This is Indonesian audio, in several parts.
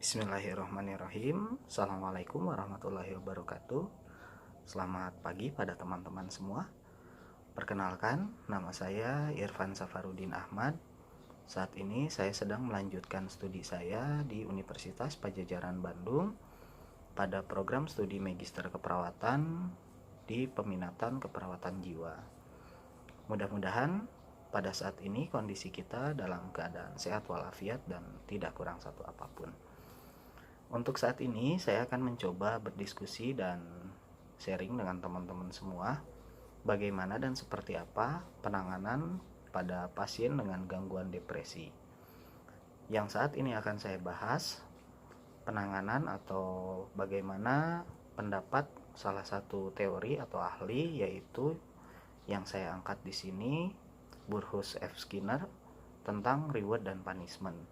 Bismillahirrahmanirrahim. Assalamualaikum warahmatullahi wabarakatuh. Selamat pagi pada teman-teman semua. Perkenalkan, nama saya Irfan Safarudin Ahmad. Saat ini saya sedang melanjutkan studi saya di Universitas Padjadjaran Bandung pada program studi Magister Keperawatan di peminatan keperawatan jiwa. Mudah-mudahan pada saat ini kondisi kita dalam keadaan sehat walafiat dan tidak kurang satu apapun. Untuk saat ini saya akan mencoba berdiskusi dan sharing dengan teman-teman semua bagaimana dan seperti apa penanganan pada pasien dengan gangguan depresi. Yang saat ini akan saya bahas penanganan atau bagaimana pendapat salah satu teori atau ahli, yaitu yang saya angkat di sini, Burrhus F. Skinner, tentang reward dan punishment.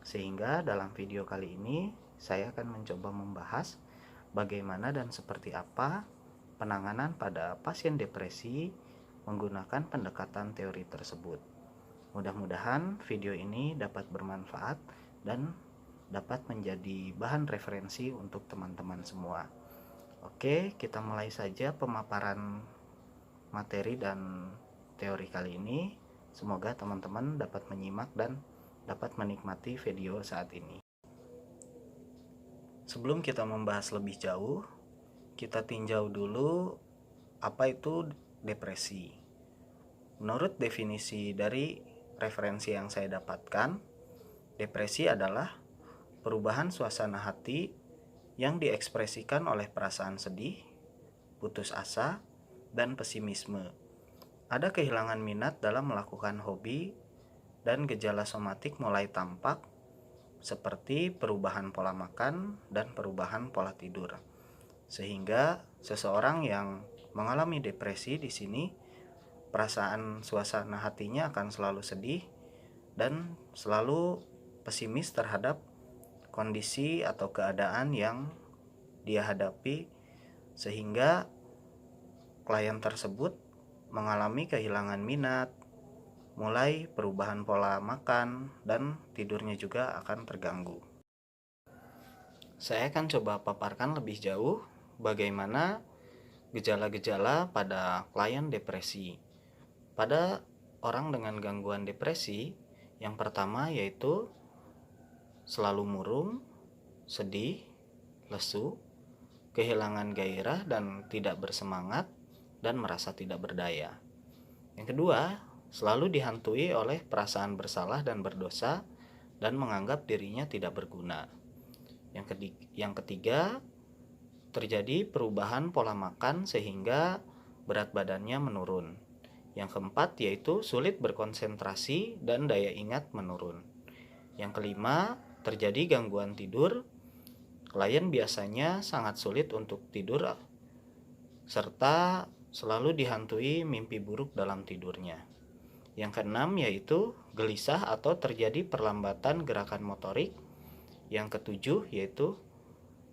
Sehingga dalam video kali ini saya akan mencoba membahas bagaimana dan seperti apa penanganan pada pasien depresi menggunakan pendekatan teori tersebut. Mudah-mudahan video ini dapat bermanfaat dan dapat menjadi bahan referensi untuk teman-teman semua. Oke, kita mulai saja pemaparan materi dan teori kali ini. Semoga teman-teman dapat menyimak dan dapat menikmati video saat ini. Sebelum kita membahas lebih jauh, kita tinjau dulu apa itu depresi. Menurut definisi dari referensi yang saya dapatkan, depresi adalah perubahan suasana hati yang diekspresikan oleh perasaan sedih, putus asa, dan pesimisme. Ada kehilangan minat dalam melakukan hobi dan gejala somatik mulai tampak seperti perubahan pola makan dan perubahan pola tidur. Sehingga seseorang yang mengalami depresi di sini, perasaan suasana hatinya akan selalu sedih dan selalu pesimis terhadap kondisi atau keadaan yang dia hadapi, sehingga klien tersebut mengalami kehilangan minat, mulai perubahan pola makan, dan tidurnya juga akan terganggu. Saya akan coba paparkan lebih jauh bagaimana gejala-gejala pada klien depresi. Pada orang dengan gangguan depresi, yang pertama yaitu selalu murung, sedih, lesu, kehilangan gairah dan tidak bersemangat, dan merasa tidak berdaya. Yang kedua, selalu dihantui oleh perasaan bersalah dan berdosa dan menganggap dirinya tidak berguna. Yang ketiga, terjadi perubahan pola makan sehingga berat badannya menurun. Yang keempat yaitu sulit berkonsentrasi dan daya ingat menurun. Yang kelima, terjadi gangguan tidur. Klien biasanya sangat sulit untuk tidur serta selalu dihantui mimpi buruk dalam tidurnya. Yang keenam yaitu gelisah atau terjadi perlambatan gerakan motorik. Yang ketujuh yaitu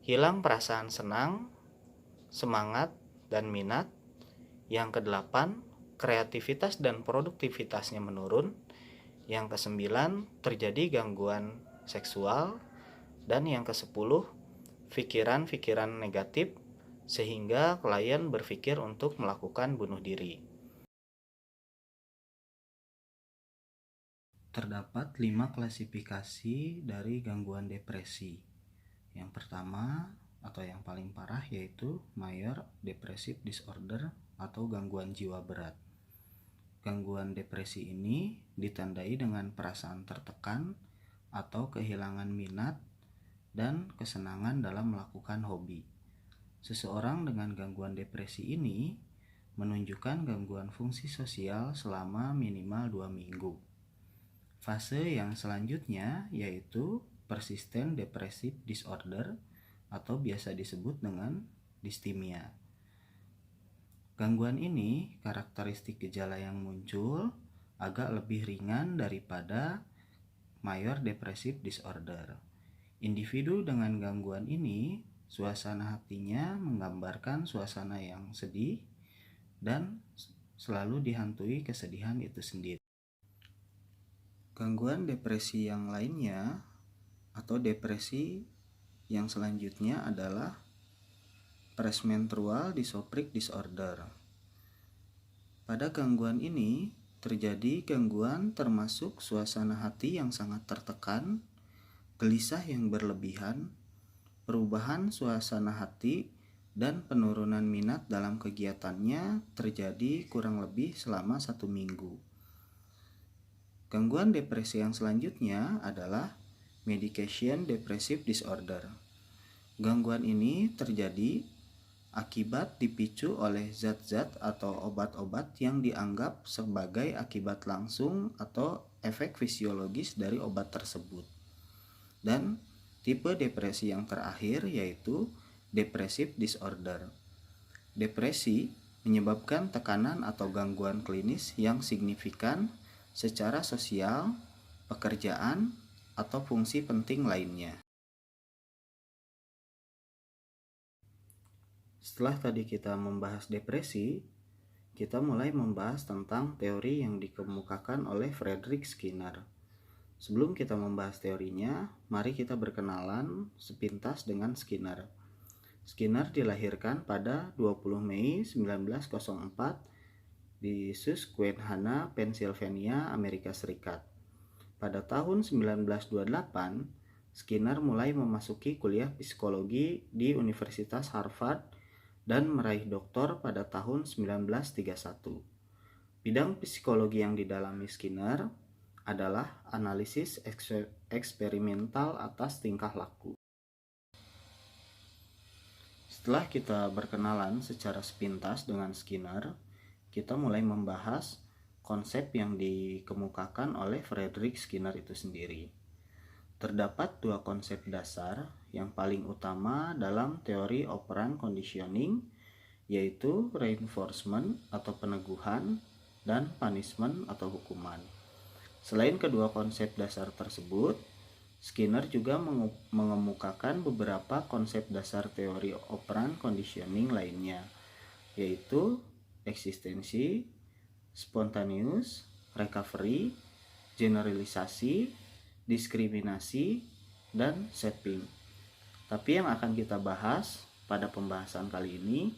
hilang perasaan senang, semangat, dan minat. Yang kedelapan, kreativitas dan produktivitasnya menurun. Yang kesembilan, terjadi gangguan seksual. Dan yang kesepuluh, pikiran-pikiran negatif sehingga klien berpikir untuk melakukan bunuh diri. Terdapat 5 klasifikasi dari gangguan depresi. Yang pertama atau yang paling parah yaitu Major Depressive Disorder atau gangguan jiwa berat. Gangguan depresi ini ditandai dengan perasaan tertekan atau kehilangan minat dan kesenangan dalam melakukan hobi. Seseorang dengan gangguan depresi ini menunjukkan gangguan fungsi sosial selama minimal 2 minggu. Fase yang selanjutnya yaitu Persistent Depressive Disorder atau biasa disebut dengan distimia. Gangguan ini karakteristik gejala yang muncul agak lebih ringan daripada Major Depressive Disorder. Individu dengan gangguan ini suasana hatinya menggambarkan suasana yang sedih dan selalu dihantui kesedihan itu sendiri. Gangguan depresi yang lainnya atau depresi Yang selanjutnya adalah premenstrual dysphoric disorder. Pada gangguan ini terjadi gangguan termasuk suasana hati yang sangat tertekan, gelisah yang berlebihan, perubahan suasana hati, dan penurunan minat dalam kegiatannya terjadi kurang lebih selama 1 minggu. Gangguan depresi yang selanjutnya adalah medication depressive disorder. Gangguan ini terjadi akibat dipicu oleh zat-zat atau obat-obat yang dianggap sebagai akibat langsung atau efek fisiologis dari obat tersebut. Dan tipe depresi yang terakhir yaitu depressive disorder. Depresi menyebabkan tekanan atau gangguan klinis yang signifikan secara sosial, pekerjaan, atau fungsi penting lainnya. Setelah tadi kita membahas depresi, kita mulai membahas tentang teori yang dikemukakan oleh Frederick Skinner. Sebelum kita membahas teorinya, mari kita berkenalan sepintas dengan Skinner. Skinner dilahirkan pada 20 Mei 1904 di Susquehanna, Pennsylvania, Amerika Serikat. Pada tahun 1928, Skinner mulai memasuki kuliah psikologi di Universitas Harvard dan meraih doktor pada tahun 1931. Bidang psikologi yang didalami Skinner adalah analisis eksperimental atas tingkah laku. Setelah kita berkenalan secara sepintas dengan Skinner, kita mulai membahas konsep yang dikemukakan oleh Frederick Skinner itu sendiri. Terdapat 2 konsep dasar yang paling utama dalam teori operant conditioning, yaitu reinforcement atau peneguhan dan punishment atau hukuman. Selain kedua konsep dasar tersebut, Skinner juga mengemukakan beberapa konsep dasar teori operant conditioning lainnya, yaitu eksistensi, spontaneous, recovery, generalisasi, diskriminasi, dan shaping. Tapi yang akan kita bahas pada pembahasan kali ini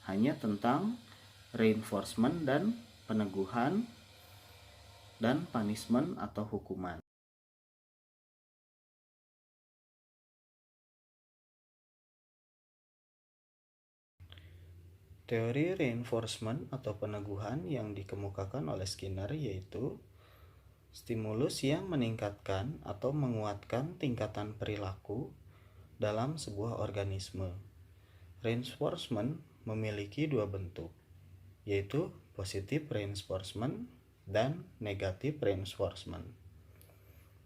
hanya tentang reinforcement dan peneguhan dan punishment atau hukuman. Teori reinforcement atau peneguhan yang dikemukakan oleh Skinner yaitu stimulus yang meningkatkan atau menguatkan tingkatan perilaku dalam sebuah organisme. Reinforcement memiliki 2 bentuk, yaitu positive reinforcement dan negative reinforcement.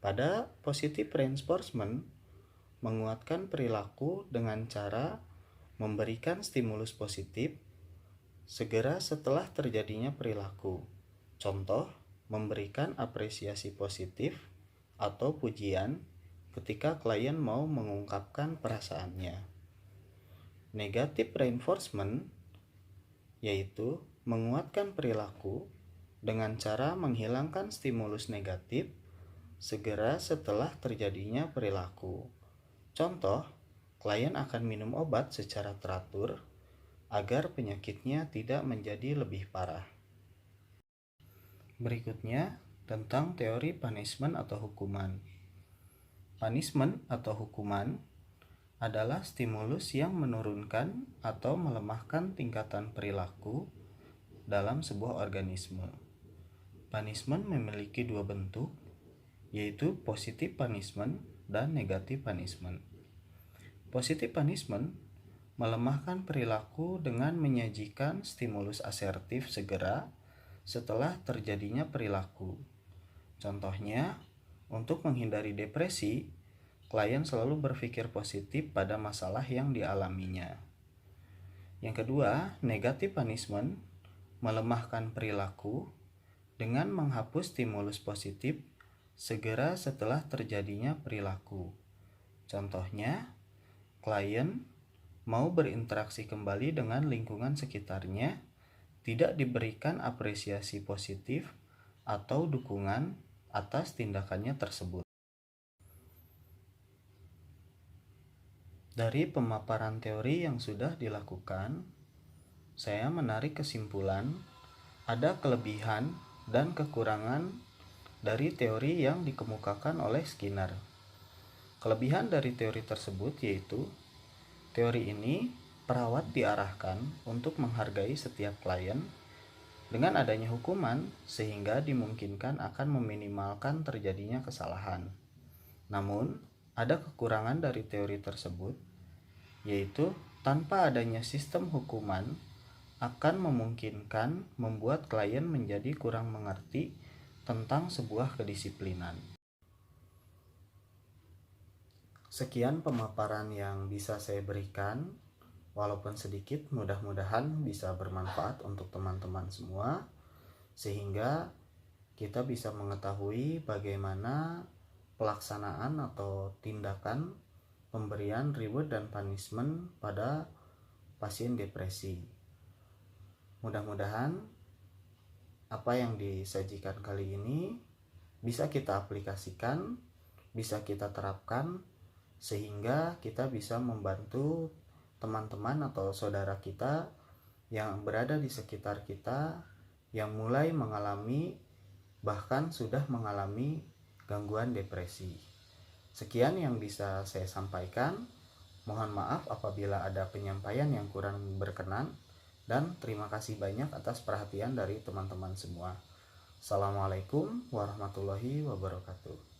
Pada positive reinforcement, menguatkan perilaku dengan cara memberikan stimulus positif segera setelah terjadinya perilaku. Contoh, memberikan apresiasi positif atau pujian ketika klien mau mengungkapkan perasaannya. Negative reinforcement yaitu menguatkan perilaku dengan cara menghilangkan stimulus negatif segera setelah terjadinya perilaku. Contoh, klien akan minum obat secara teratur agar penyakitnya tidak menjadi lebih parah. Berikutnya, tentang teori punishment atau hukuman. Punishment atau hukuman adalah stimulus yang menurunkan atau melemahkan tingkatan perilaku dalam sebuah organisme. Punishment memiliki 2 bentuk, yaitu positive punishment dan negative punishment. Positive punishment melemahkan perilaku dengan menyajikan stimulus asertif segera setelah terjadinya perilaku. Contohnya, untuk menghindari depresi, klien selalu berpikir positif pada masalah yang dialaminya. Yang kedua, negative punishment melemahkan perilaku dengan menghapus stimulus positif segera setelah terjadinya perilaku. Contohnya, klien mau berinteraksi kembali dengan lingkungan sekitarnya, tidak diberikan apresiasi positif atau dukungan atas tindakannya tersebut. Dari pemaparan teori yang sudah dilakukan, saya menarik kesimpulan ada kelebihan dan kekurangan dari teori yang dikemukakan oleh Skinner. Kelebihan dari teori tersebut yaitu teori ini perawat diarahkan untuk menghargai setiap klien dengan adanya hukuman sehingga dimungkinkan akan meminimalkan terjadinya kesalahan. Namun, ada kekurangan dari teori tersebut, yaitu tanpa adanya sistem hukuman akan memungkinkan membuat klien menjadi kurang mengerti tentang sebuah kedisiplinan. Sekian pemaparan yang bisa saya berikan, walaupun sedikit, mudah-mudahan bisa bermanfaat untuk teman-teman semua, sehingga kita bisa mengetahui bagaimana pelaksanaan atau tindakan pemberian reward dan punishment pada pasien depresi. Mudah-mudahan apa yang disajikan kali ini bisa kita aplikasikan, bisa kita terapkan, sehingga kita bisa membantu teman-teman atau saudara kita yang berada di sekitar kita yang mulai mengalami bahkan sudah mengalami gangguan depresi. Sekian yang bisa saya sampaikan. Mohon maaf apabila ada penyampaian yang kurang berkenan, dan terima kasih banyak atas perhatian dari teman-teman semua. Assalamualaikum warahmatullahi wabarakatuh.